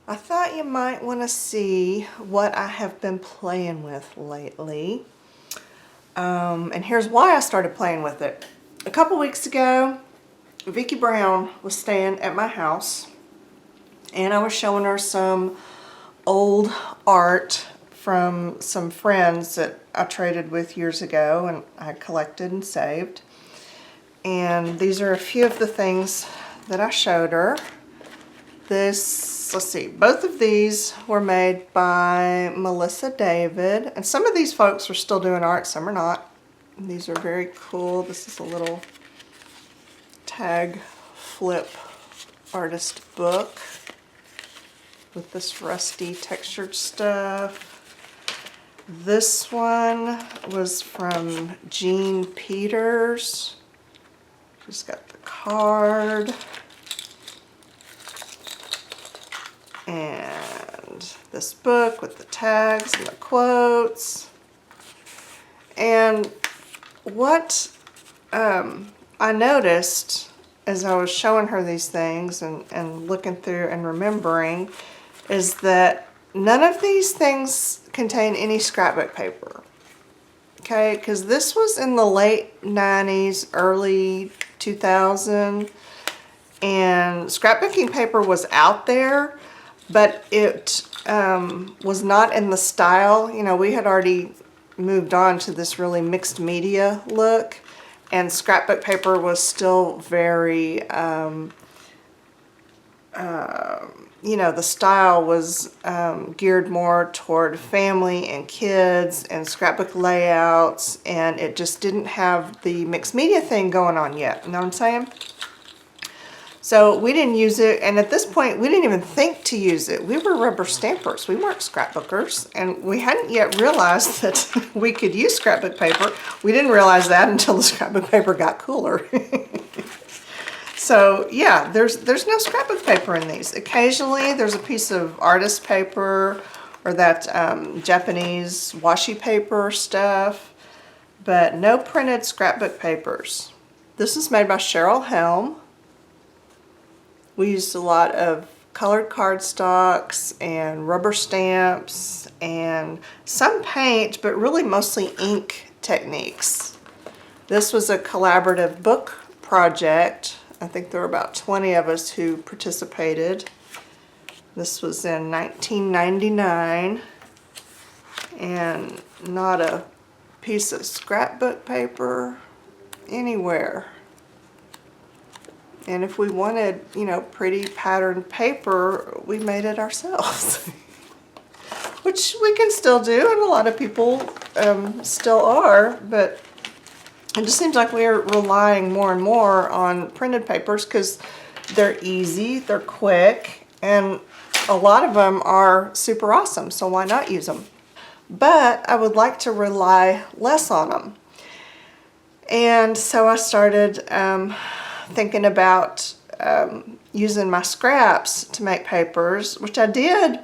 I thought you might want to see what I have been playing with lately. And here's why I started playing with it. A couple weeks ago, Vicki Brown was staying at my house, and I was showing her some old art from some friends that I traded with years ago and I collected and saved. And these are a few of the things that I showed her. Let's see, both of these were made by Melissa David, and some of these folks are still doing art, some are not. And these are very cool. This is a little tag flip artist book with this rusty textured stuff. This one was from Jean Peters. Just got the card. And this book with the tags and the quotes. And what I noticed as I was showing her these things and looking through and remembering is that none of these things contain any scrapbook paper. Okay, because this was in the late 90s, early 2000, and scrapbooking paper was out there, but it was not in the style. You know, we had already moved on to this really mixed media look, and scrapbook paper was still very, you know, the style was geared more toward family and kids and scrapbook layouts, and it just didn't have the mixed media thing going on yet. You know what I'm saying? So we didn't use it, and at this point we didn't even think to use it. We were rubber stampers. We weren't scrapbookers, and we hadn't yet realized that we could use scrapbook paper. We didn't realize that until the scrapbook paper got cooler. So yeah, there's no scrapbook paper in these. Occasionally there's a piece of artist paper or that Japanese washi paper stuff, but no printed scrapbook papers. This is made by Cheryl Helm. We used a lot of colored cardstocks and rubber stamps and some paint, but really mostly ink techniques. This was a collaborative book project. I think there were about 20 of us who participated. This was in 1999, and not a piece of scrapbook paper anywhere. And if we wanted, you know, pretty patterned paper, we made it ourselves. Which we can still do, and a lot of people still are, but it just seems like we're relying more and more on printed papers because they're easy, they're quick, and a lot of them are super awesome, so why not use them? But I would like to rely less on them. And so I started thinking about using my scraps to make papers, which I did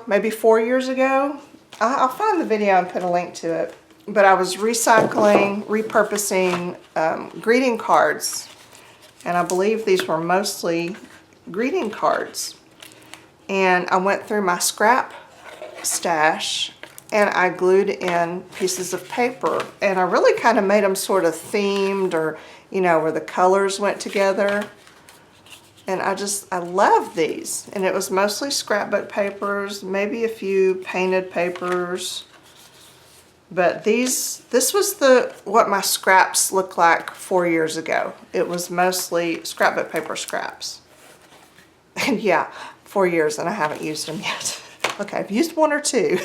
maybe 4 years ago. I'll find the video and put a link to it. But I was repurposing greeting cards, and I believe these were mostly greeting cards. And I went through my scrap stash and I glued in pieces of paper, and I really kind of made them sort of themed, or, you know, where the colors went together. And I love these. And it was mostly scrapbook papers, maybe a few painted papers. But this was what my scraps looked like 4 years ago. It was mostly scrapbook paper scraps. And yeah, 4 years and I haven't used them yet. Okay, I've used one or two,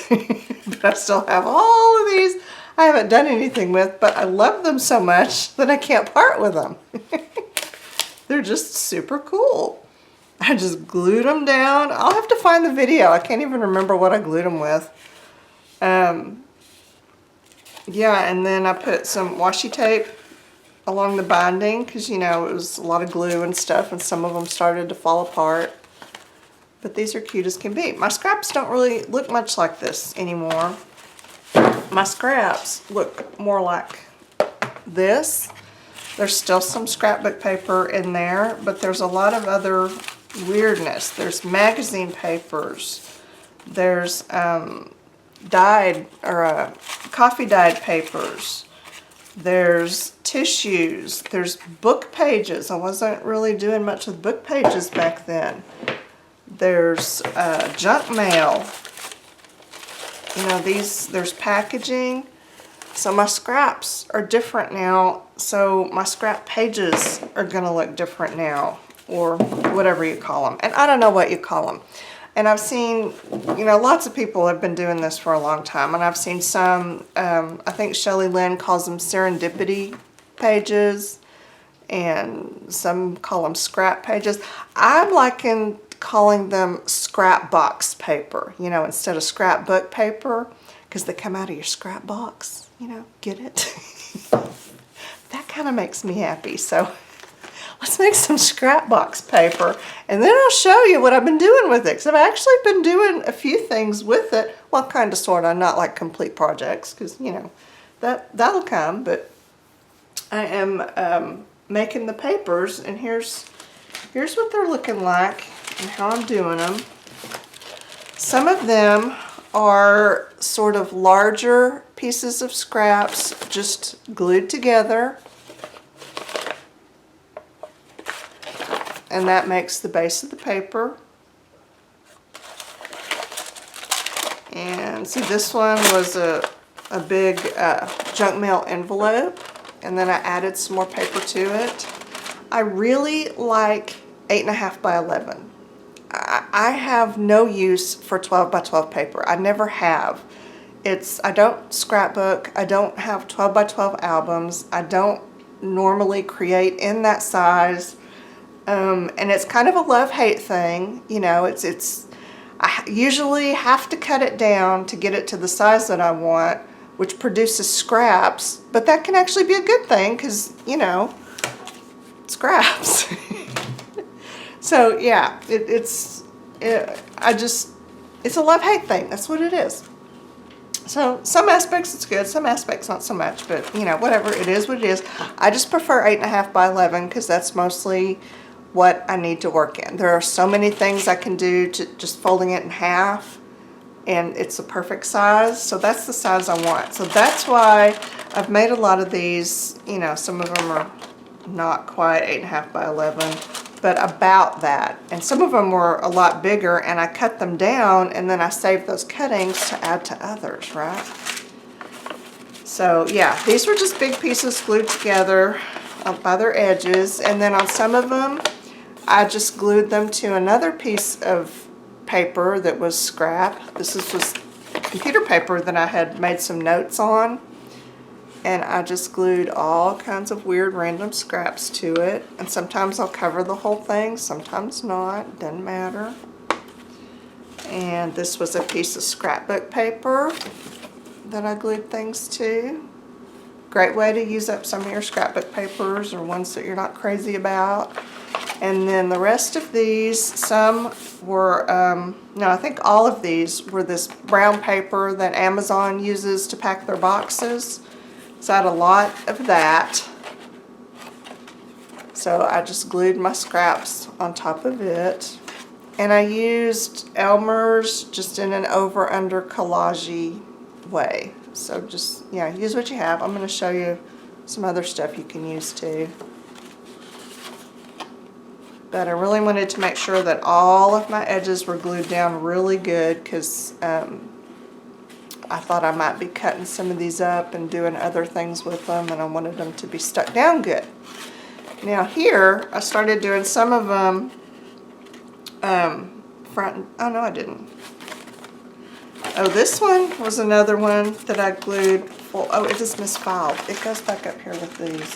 but I still have all of these I haven't done anything with, but I love them so much that I can't part with them. They're just super cool. I just glued them down. I'll have to find the video. I can't even remember what I glued them with. Yeah, and then I put some washi tape along the binding because, you know, it was a lot of glue and stuff, and some of them started to fall apart. But these are cute as can be. My scraps don't really look much like this anymore. My scraps look more like this. There's still some scrapbook paper in there, but there's a lot of other weirdness. There's magazine papers. There's dyed or coffee dyed papers. There's tissues. There's book pages. I wasn't really doing much with book pages back then. There's junk mail. You know, there's packaging. So my scraps are different now. So my scrap pages are going to look different now, or whatever you call them. And I don't know what you call them. And I've seen, you know, lots of people have been doing this for a long time. And I've seen some, I think Shelley Lynn calls them serendipity pages. And some call them scrap pages. I'm liking calling them Scrapbox paper, you know, instead of scrapbook paper. Because they come out of your scrap box, you know, get it? That kind of makes me happy. So let's make some Scrapbox paper, and then I'll show you what I've been doing with it. Because I've actually been doing a few things with it. Well, kind of, sort of, not like complete projects, because, you know, that'll come. But I am making the papers, and here's what they're looking like and how I'm doing them. Some of them are sort of larger pieces of scraps just glued together, and that makes the base of the paper. And see, this one was a big junk mail envelope, and then I added some more paper to it. I really like 8.5 by 11. I have no use for 12 by 12 paper. I never have. I don't scrapbook. I don't have 12 by 12 albums. I don't normally create in that size. And it's kind of a love-hate thing. You know, I usually have to cut it down to get it to the size that I want, which produces scraps. But that can actually be a good thing because, you know, scraps. So yeah, it's a love-hate thing. That's what it is. So some aspects it's good, some aspects not so much, but you know, whatever, it is what it is. I just prefer 8.5 by 11 because that's mostly what I need to work in. There are so many things I can do to just folding it in half, and it's the perfect size. So that's the size I want. So that's why I've made a lot of these. You know, some of them are not quite 8.5 by 11. But about that. And some of them were a lot bigger, and I cut them down, and then I saved those cuttings to add to others, right? So yeah, these were just big pieces glued together by their edges, and then on some of them, I just glued them to another piece of paper that was scrap. This is just computer paper that I had made some notes on. And I just glued all kinds of weird random scraps to it. And sometimes I'll cover the whole thing, sometimes not, doesn't matter. And this was a piece of scrapbook paper that I glued things to. Great way to use up some of your scrapbook papers or ones that you're not crazy about. And then the rest of these, some were, no, I think all of these were this brown paper that Amazon uses to pack their boxes. So I had a lot of that. So I just glued my scraps on top of it. And I used Elmer's just in an over-under collage way. So just, yeah, use what you have. I'm going to show you some other stuff you can use too. But I really wanted to make sure that all of my edges were glued down really good because I thought I might be cutting some of these up and doing other things with them, and I wanted them to be stuck down good. Now here, I started doing some of them front, oh no I didn't. Oh, this one was another one that I glued full, oh it is misfiled. It goes back up here with these.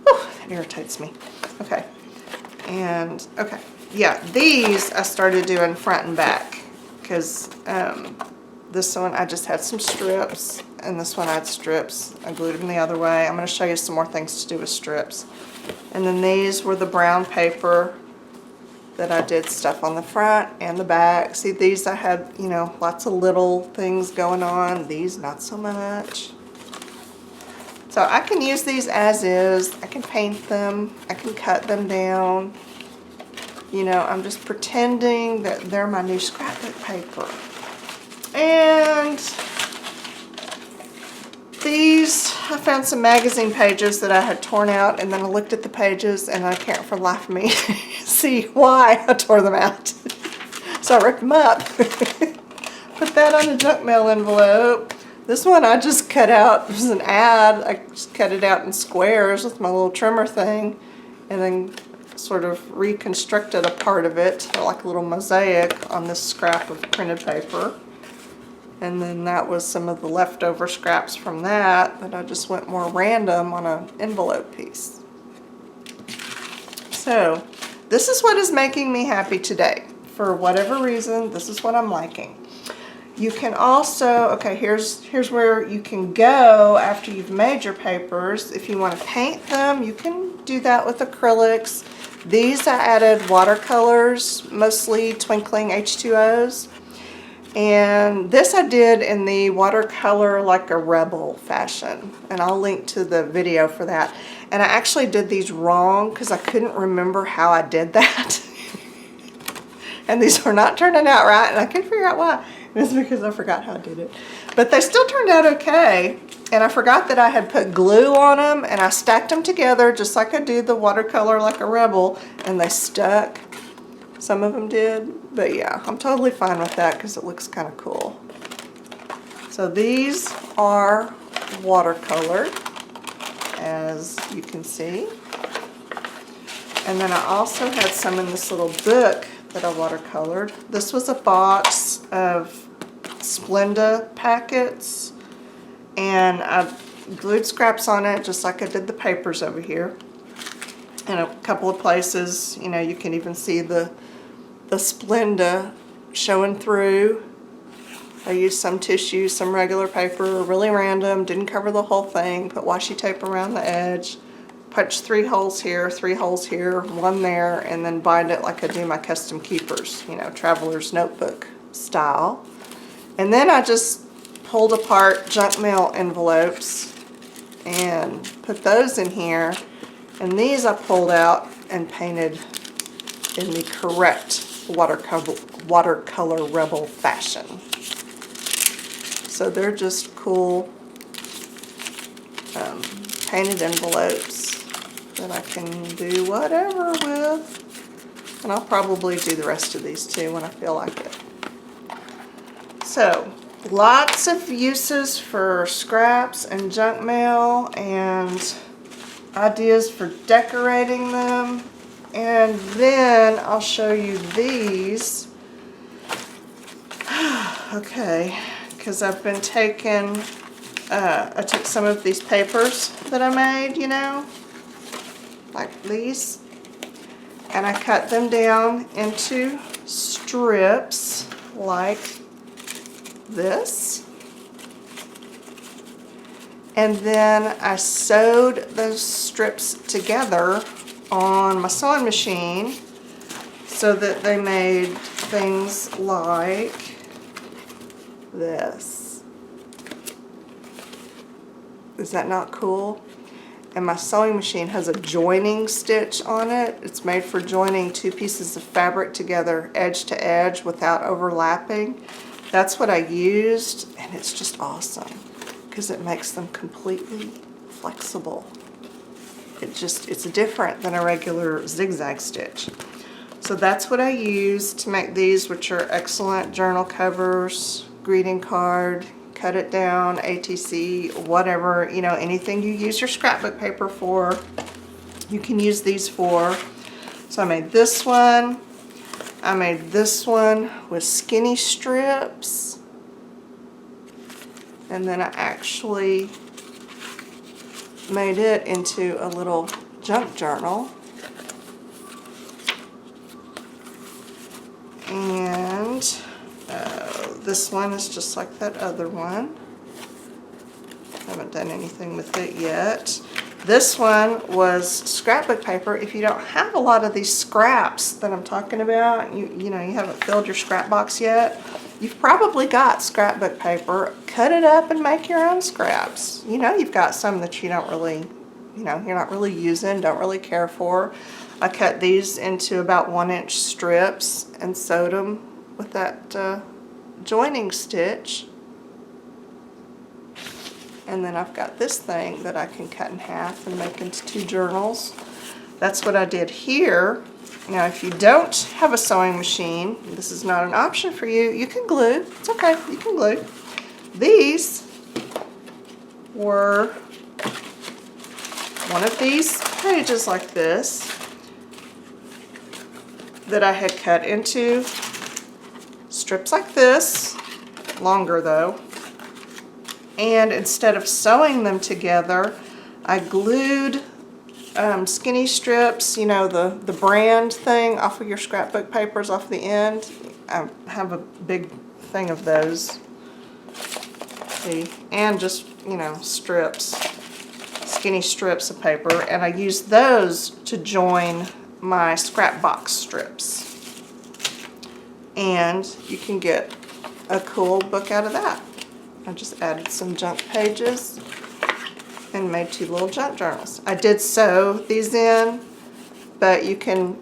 Whew, it irritates me. Okay, and okay, yeah, these I started doing front and back because this one I just had some strips, and this one I had strips. I glued them the other way. I'm going to show you some more things to do with strips. And then these were the brown paper that I did stuff on the front and the back. See, these I had, you know, lots of little things going on. These not so much. So I can use these as is. I can paint them. I can cut them down. You know, I'm just pretending that they're my new scrapbook paper. And these, I found some magazine pages that I had torn out, and then I looked at the pages and I can't for the life of me see why I tore them out. So I ripped them up. Put that on a junk mail envelope. This one I just cut out. It was an ad. I just cut it out in squares with my little trimmer thing, and then sort of reconstructed a part of it, like a little mosaic on this scrap of printed paper. And then that was some of the leftover scraps from that I just went more random on an envelope piece. So this is what is making me happy today. For whatever reason, this is what I'm liking. You can also, okay, here's where you can go after you've made your papers. If you want to paint them, you can do that with acrylics. These I added watercolors, mostly twinkling H2Os. And this I did in the watercolor like a rebel fashion. And I'll link to the video for that. And I actually did these wrong because I couldn't remember how I did that. And these were not turning out right, and I couldn't figure out why. It's because I forgot how I did it. But they still turned out okay. And I forgot that I had put glue on them, and I stacked them together just like I do the watercolor like a rebel, and they stuck. Some of them did, but yeah, I'm totally fine with that because it looks kind of cool. So these are watercolored, as you can see. And then I also had some in this little book that I watercolored. This was a box of Splenda packets, and I glued scraps on it just like I did the papers over here. In a couple of places, you know, you can even see the Splenda showing through. I used some tissue, some regular paper, really random, didn't cover the whole thing, put washi tape around the edge, punch 3 holes here, 3 holes here, 1 there, and then bind it like I do my custom keepers, you know, traveler's notebook style. And then I just pulled apart junk mail envelopes and put those in here. And these I pulled out and painted in the correct watercolor rebel fashion. So they're just cool painted envelopes that I can do whatever with. And I'll probably do the rest of these too when I feel like it. So lots of uses for scraps and junk mail and ideas for decorating them. And then I'll show you these. Okay, because I've been taking, I took some of these papers that I made, you know, like these, and I cut them down into strips like this. And then I sewed those strips together on my sewing machine so that they made things like this. Is that not cool? And my sewing machine has a joining stitch on it. It's made for joining 2 pieces of fabric together edge to edge without overlapping. That's what I used, and it's just awesome because it makes them completely flexible. It's different than a regular zigzag stitch. So that's what I use to make these, which are excellent journal covers, greeting card, cut it down, ATC, whatever, you know, anything you use your scrapbook paper for, you can use these for. So I made this one. I made this one with skinny strips. And then I actually made it into a little junk journal. And this one is just like that other one. Haven't done anything with it yet. This one was scrapbook paper. If you don't have a lot of these scraps that I'm talking about, you know, you haven't filled your scrap box yet, you've probably got scrapbook paper. Cut it up and make your own scraps. You know, you've got some that you don't really, you know, you're not really using, don't really care for. I cut these into about 1-inch strips and sewed them with that joining stitch. And then I've got this thing that I can cut in half and make into 2 journals. That's what I did here. Now if you don't have a sewing machine, this is not an option for you, you can glue. It's okay, you can glue. These were one of these pages like this that I had cut into strips like this, longer though. And instead of sewing them together, I glued skinny strips, you know, the brand thing off of your scrapbook papers off the end. I have a big thing of those. See? And just, you know, strips, skinny strips of paper, and I used those to join my Scrapbox strips. And you can get a cool book out of that. I just added some junk pages and made 2 little junk journals. I did sew these in, but you can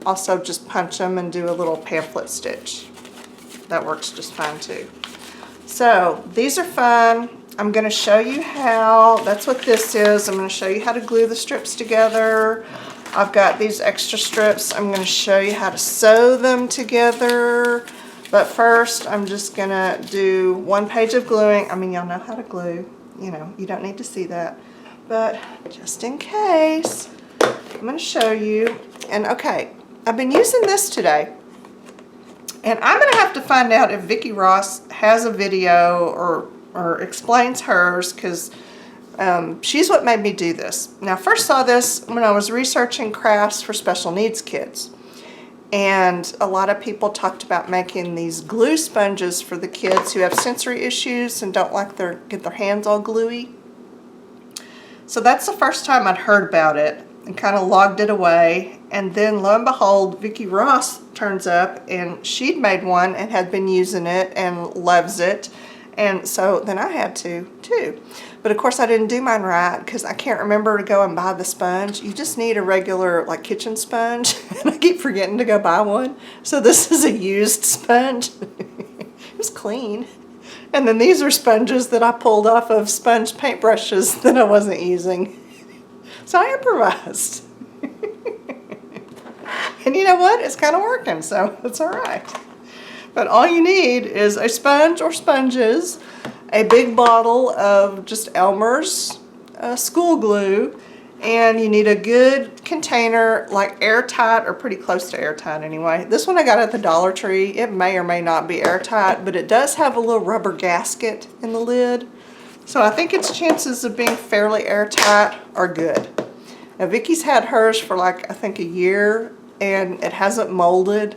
also just punch them and do a little pamphlet stitch. That works just fine too. So these are fun. I'm going to show you how, that's what this is. I'm going to show you how to glue the strips together. I've got these extra strips. I'm going to show you how to sew them together. But first, I'm just going to do 1 page of gluing. I mean, y'all know how to glue. You know, you don't need to see that. But just in case, I'm going to show you. And okay, I've been using this today. And I'm going to have to find out if Vicki Ross has a video or explains hers, because she's what made me do this. Now, I first saw this when I was researching crafts for special needs kids. And a lot of people talked about making these glue sponges for the kids who have sensory issues and don't like get their hands all gluey. So that's the first time I'd heard about it and kind of logged it away. And then lo and behold, Vicki Ross turns up, and she'd made one and had been using it and loves it. And so then I had to too. But of course I didn't do mine right because I can't remember to go and buy the sponge. You just need a regular like kitchen sponge, and I keep forgetting to go buy one. So this is a used sponge. It was clean. And then these are sponges that I pulled off of sponge paintbrushes that I wasn't using. So I improvised. And you know what? It's kind of working, so it's all right. But all you need is a sponge or sponges, a big bottle of just Elmer's school glue, and you need a good container, like airtight or pretty close to airtight anyway. This one I got at the Dollar Tree. It may or may not be airtight, but it does have a little rubber gasket in the lid. So I think its chances of being fairly airtight are good. Now Vicki's had hers for like I think a year, and it hasn't molded.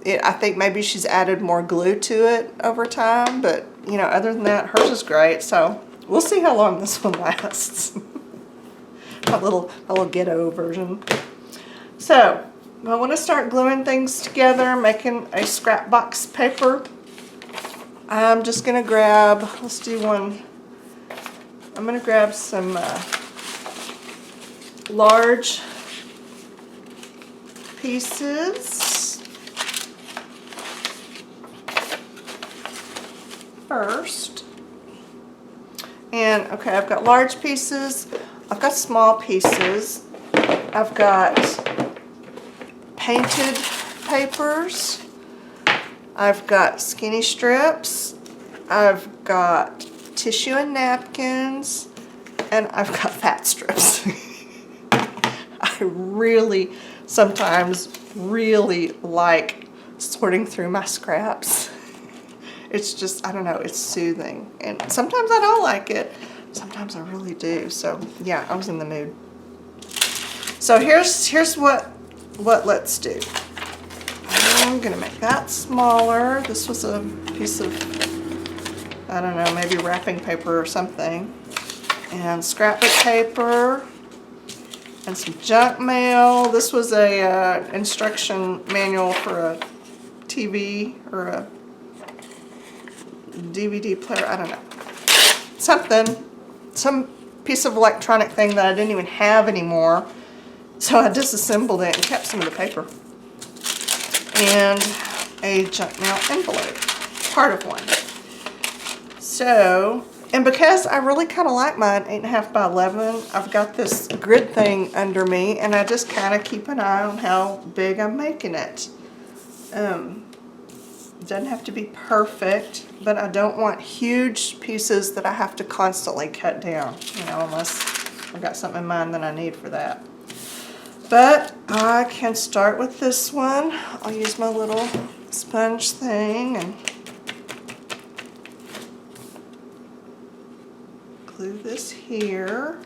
I think maybe she's added more glue to it over time, but you know, other than that, hers is great. So we'll see how long this one lasts. My little ghetto version. So I want to start gluing things together, making a Scrapbox paper. I'm just going to grab, let's do one. I'm going to grab some large pieces. First, and okay, I've got large pieces, I've got small pieces, I've got painted papers, I've got skinny strips, I've got tissue and napkins, and I've got fat strips. I really sometimes really like sorting through my scraps. It's just, I don't know, it's soothing. And sometimes I don't like it. Sometimes I really do. So yeah, I was in the mood. So here's what let's do. I'm gonna make that smaller. This was a piece of, I don't know, maybe wrapping paper or something. And scrapbook paper. And some junk mail. This was a instruction manual for a TV or a DVD player, I don't know. Something, some piece of electronic thing that I didn't even have anymore. So I disassembled it and kept some of the paper. And a junk mail envelope, part of one. So, and because I really kind of like mine 8.5 by 11, I've got this grid thing under me, and I just kind of keep an eye on how big I'm making it. It doesn't have to be perfect, but I don't want huge pieces that I have to constantly cut down, you know, unless I've got something in mind that I need for that. But I can start with this one. I'll use my little sponge thing and glue this here.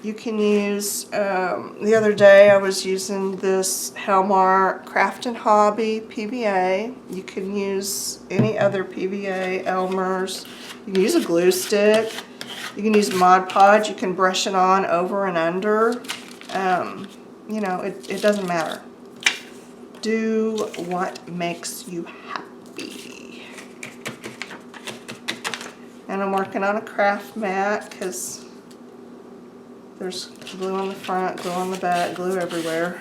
You can use, the other day I was using this Helmar Craft and Hobby PVA. You can use any other PVA, Elmer's. You can use a glue stick. You can use Mod Podge. You can brush it on over and under. You know, it doesn't matter. Do what makes you happy. And I'm working on a craft mat because there's glue on the front, glue on the back, glue everywhere.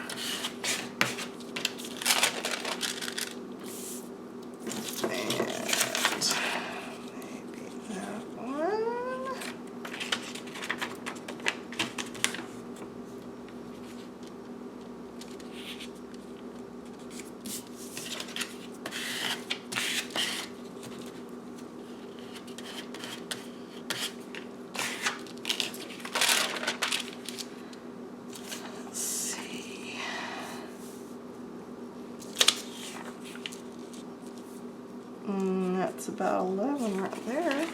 That's about 11 right there.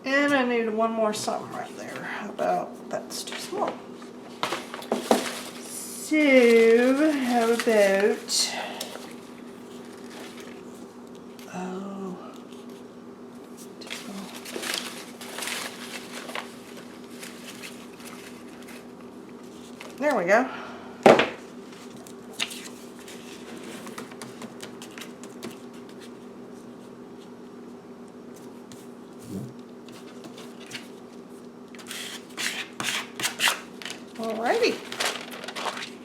And I need one more something right there. About, that's too small. So, how about, there we go. Alrighty.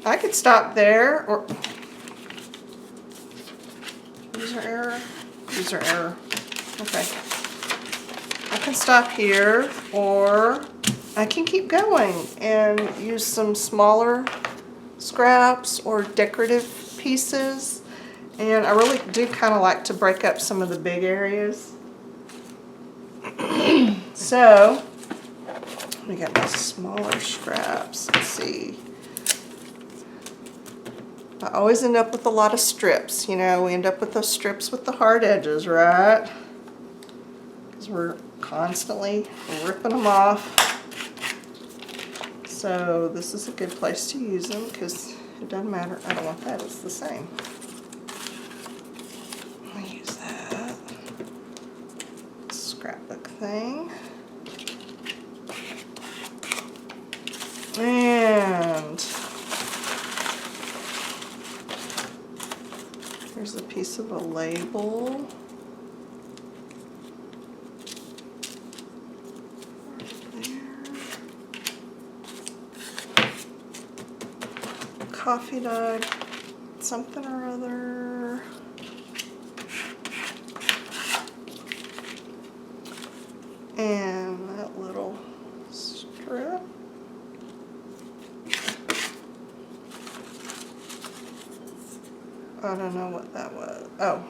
I could stop there, or user error. User error. Okay. I can stop here, or I can keep going and use some smaller scraps or decorative pieces. And I really do kind of like to break up some of the big areas. So, let me get my smaller scraps. Let's see. I always end up with a lot of strips. You know, we end up with those strips with the hard edges, right? Because we're constantly ripping them off. So this is a good place to use them because it doesn't matter. I don't want that. It's the same. I'll use that scrapbook thing. And here's a piece of a label. Coffee dye, something or other. And that little strip. I don't know what that was. Oh,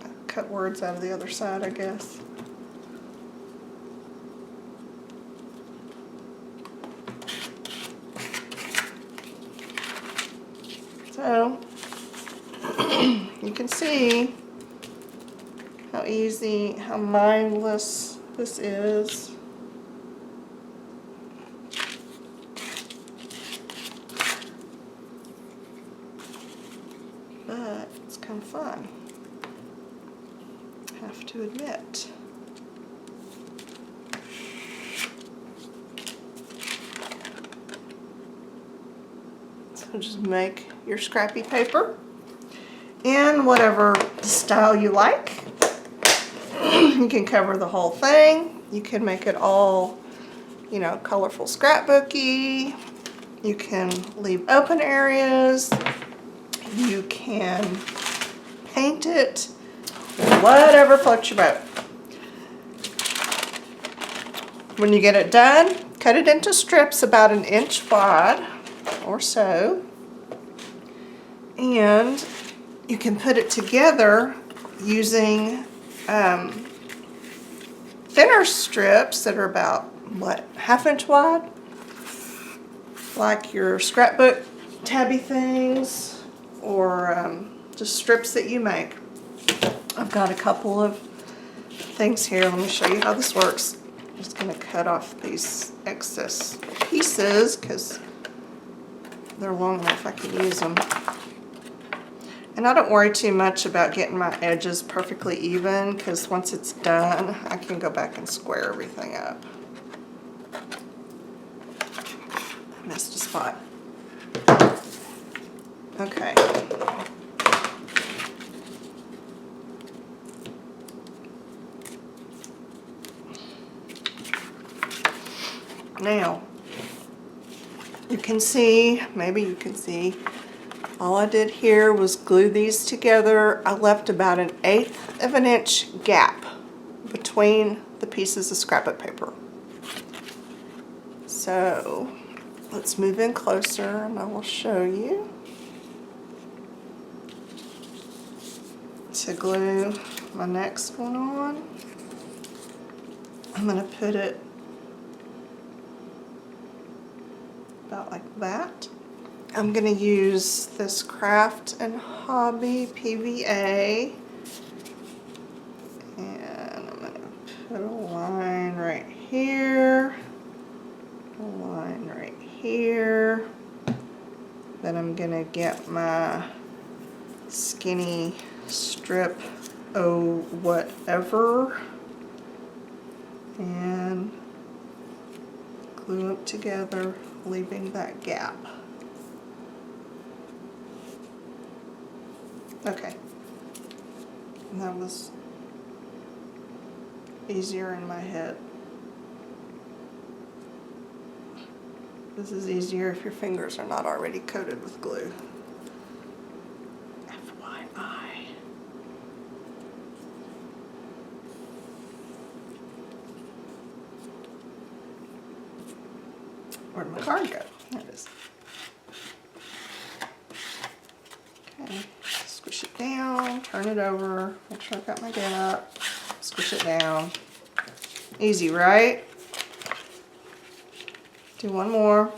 I cut words out of the other side, I guess. So, you can see how easy, how mindless this is. But it's kind of fun, I have to admit. So just make your scrappy paper in whatever style you like. You can cover the whole thing. You can make it all, you know, colorful scrapbooky. You can leave open areas. You can paint it. Whatever floats your boat. When you get it done, cut it into strips about 1 inch wide or so. And you can put it together using thinner strips that are about, what, 1/2 inch wide? Like your scrapbook tabby things, or just strips that you make. I've got a couple of things here. Let me show you how this works. I'm just going to cut off these excess pieces because they're long enough I can use them. And I don't worry too much about getting my edges perfectly even, because once it's done, I can go back and square everything up. I missed a spot. Okay. Now, you can see, maybe you can see, all I did here was glue these together. I left about 1/8 of an inch gap between the pieces of scrapbook paper. So let's move in closer and I will show you. To glue my next one on, I'm going to put it about like that. I'm going to use this Craft and Hobby PVA, and I'm going to put a line right here, a line right here. Then I'm going to get my skinny strip, oh whatever, and glue them together, leaving that gap. Okay, and that was easier in my head. This is easier if your fingers are not already coated with glue. FYI. Where'd my card go? There it is. Okay, squish it down, turn it over, make sure I've got my gap, squish it down. Easy, right? Do one more.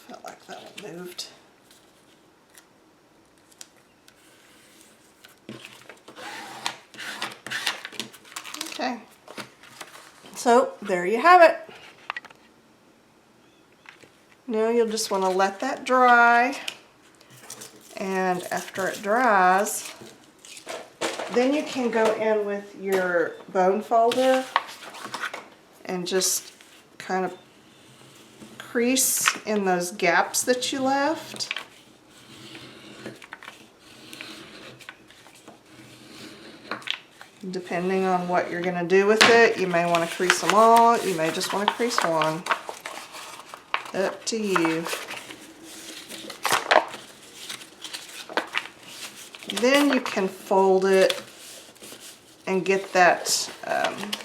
Felt like that one moved. Okay, so there you have it. Now you'll just want to let that dry, and after it dries, then you can go in with your bone folder and just kind of crease in those gaps that you left. Depending on what you're going to do with it, you may want to crease them all, you may just want to crease one. Up to you. Then you can fold it and get that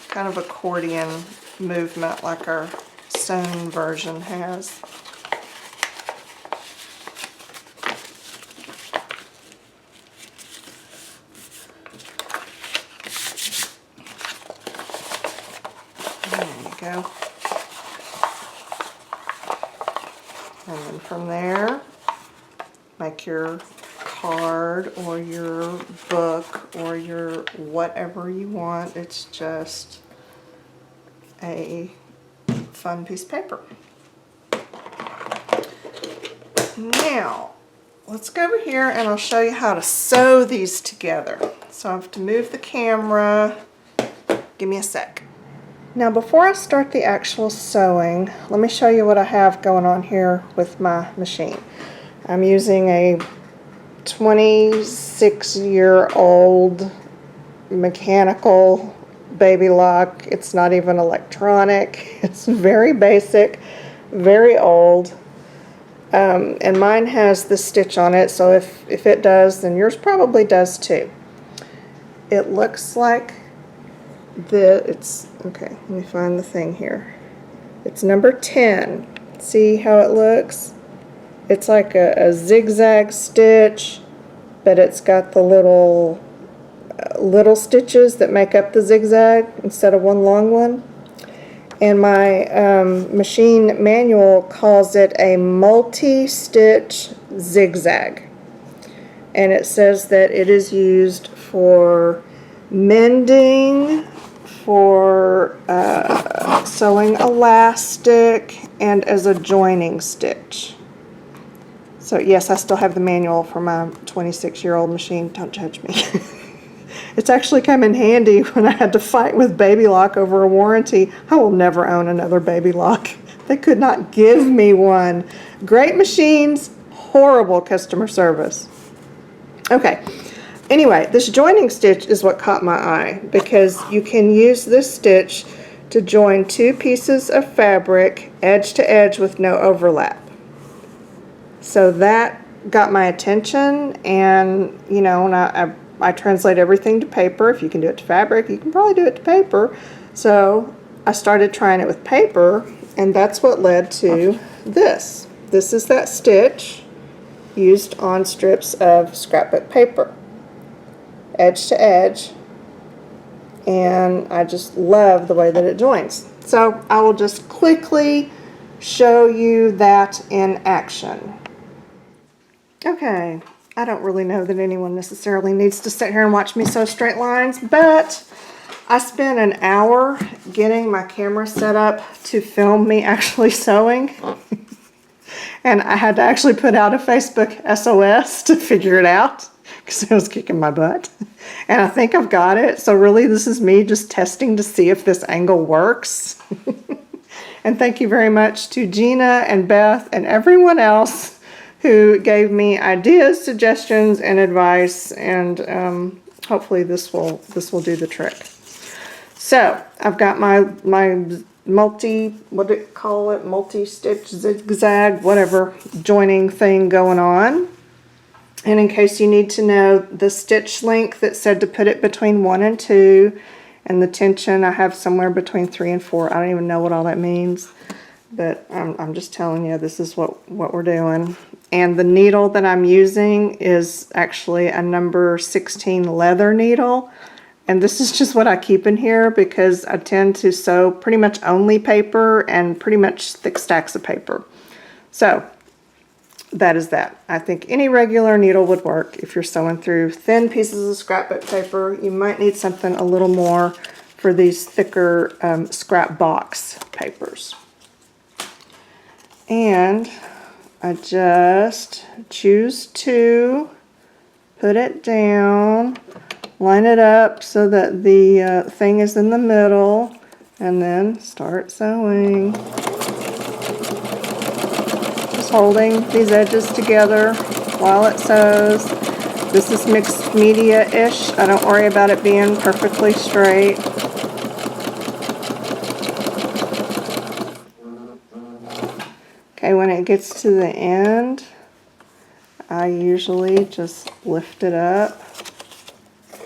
kind of accordion movement like our sewn version has. There you go. And then from there, make your card or your book or your whatever you want. It's just a fun piece of paper. Now, let's go over here and I'll show you how to sew these together. So I have to move the camera. Give me a sec. Now before I start the actual sewing, let me show you what I have going on here with my machine. I'm using a 26-year-old mechanical baby lock. It's not even electronic. It's very basic, very old. And mine has the stitch on it, so if it does, then yours probably does too. It looks like okay, let me find the thing here. It's number 10. See how it looks? It's like a zigzag stitch, but it's got the little stitches that make up the zigzag instead of one long one. And my machine manual calls it a multi-stitch zigzag. And it says that it is used for mending, for sewing elastic, and as a joining stitch. So yes, I still have the manual for my 26-year-old machine. Don't judge me. It's actually come in handy when I had to fight with Baby Lock over a warranty. I will never own another Baby Lock. They could not give me one. Great machines, horrible customer service. Okay, anyway, this joining stitch is what caught my eye because you can use this stitch to join two pieces of fabric edge to edge with no overlap. So that got my attention, and you know, and I translate everything to paper. If you can do it to fabric, you can probably do it to paper. So I started trying it with paper, and that's what led to this. This is that stitch used on strips of scrapbook paper, edge to edge, and I just love the way that it joins. So I will just quickly show you that in action. Okay. I don't really know that anyone necessarily needs to sit here and watch me sew straight lines, but I spent an hour getting my camera set up to film me actually sewing. And I had to actually put out a Facebook SOS to figure it out because it was kicking my butt. And I think I've got it. So really this is me just testing to see if this angle works. And thank you very much to Gina and Beth and everyone else who gave me ideas, suggestions, and advice, and hopefully this will do the trick. So I've got my multi-stitch zigzag, whatever, joining thing going on. And in case you need to know the stitch length, it said to put it between 1 and 2, and the tension I have somewhere between 3 and 4. I don't even know what all that means, but I'm just telling you this is what we're doing. And the needle that I'm using is actually a number 16 leather needle. And this is just what I keep in here because I tend to sew pretty much only paper and pretty much thick stacks of paper. So that is that. I think any regular needle would work. If you're sewing through thin pieces of scrapbook paper, you might need something a little more for these thicker Scrapbox papers. And I just choose to put it down, line it up so that the thing is in the middle, and then start sewing. Just holding these edges together while it sews. This is mixed media-ish. I don't worry about it being perfectly straight. Okay, when it gets to the end, I usually just lift it up,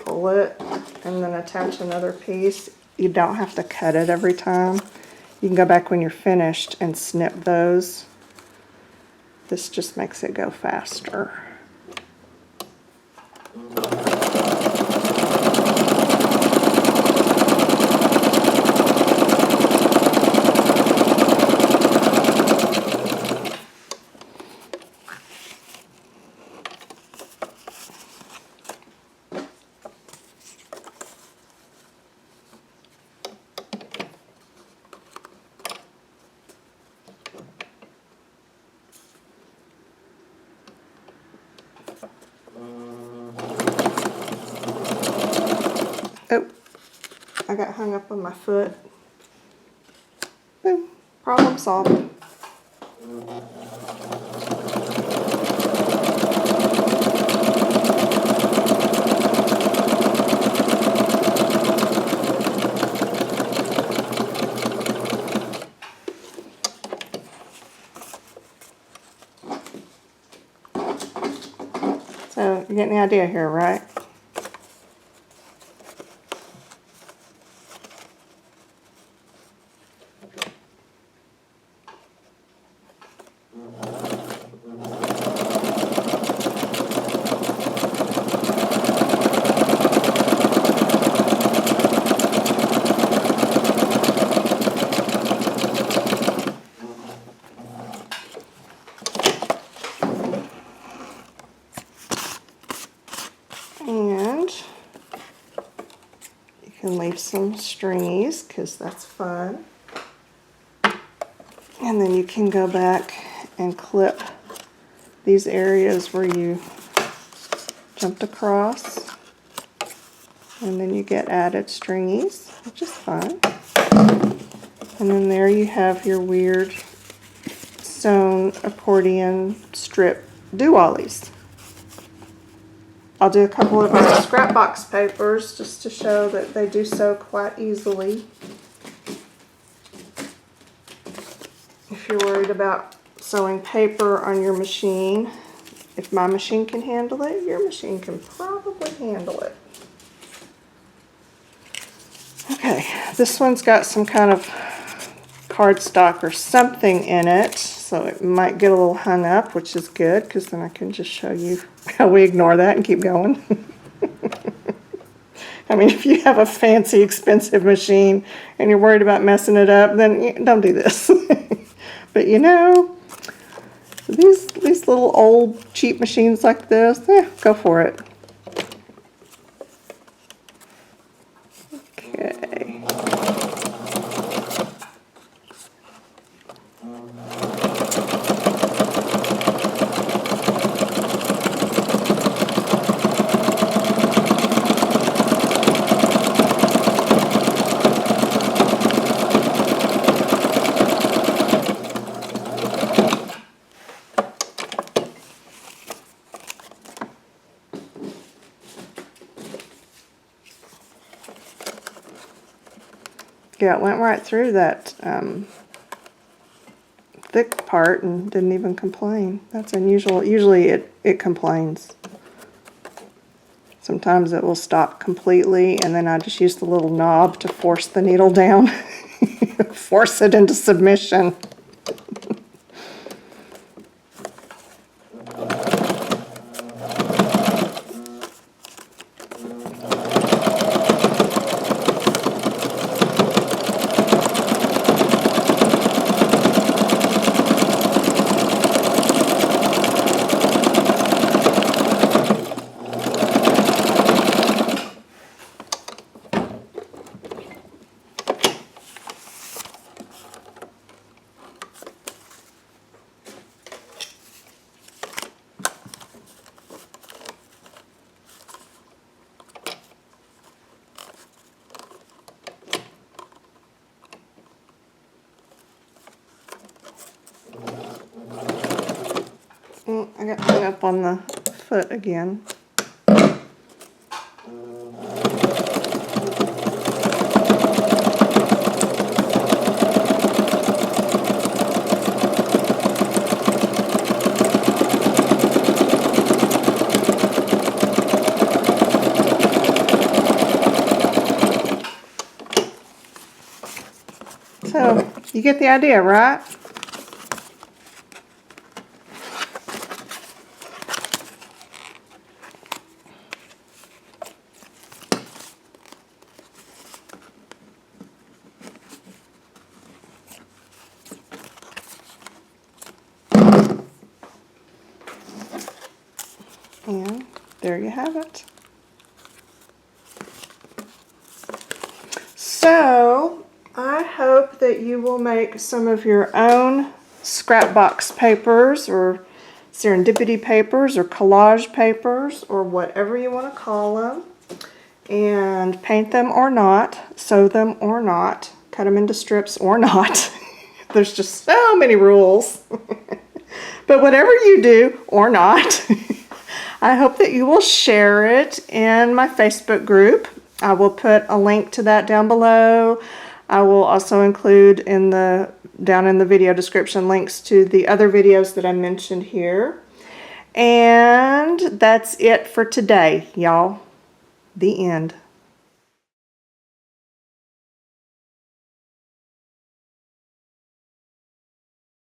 pull it, and then attach another piece. You don't have to cut it every time. You can go back when you're finished and snip those. This just makes it go faster. I got hung up on my foot. Boom, problem solved. So you get the idea here, right? And you can leave some stringies because that's fun. And then you can go back and clip these areas where you jumped across. And then you get added stringies, which is fun. And then there you have your weird sewn accordion strip do-ollies. I'll do a couple of my Scrapbox papers just to show that they do sew quite easily. If you're worried about sewing paper on your machine, if my machine can handle it, your machine can probably handle it. Okay, this one's got some kind of cardstock or something in it, so it might get a little hung up, which is good because then I can just show you how we ignore that and keep going. I mean, if you have a fancy, expensive machine and you're worried about messing it up, then don't do this. But you know, these little old cheap machines like this, go for it. Okay. Yeah, it went right through that thick part and didn't even complain. That's unusual. Usually it complains. Sometimes it will stop completely and then I just use the little knob to force the needle down. Force it into submission. I got hung up on the foot again. So, you get the idea, right? And there you have it. So, I hope that you will make some of your own Scrapbox papers or serendipity papers or collage papers or whatever you want to call them. and paint them or not, sew them or not, cut them into strips or not. There's just so many rules. But whatever you do or not, I hope that you will share it in my Facebook group. I will put a link to that down below. I will also include down in the video description links to the other videos that I mentioned here. And that's it for today, y'all. The end.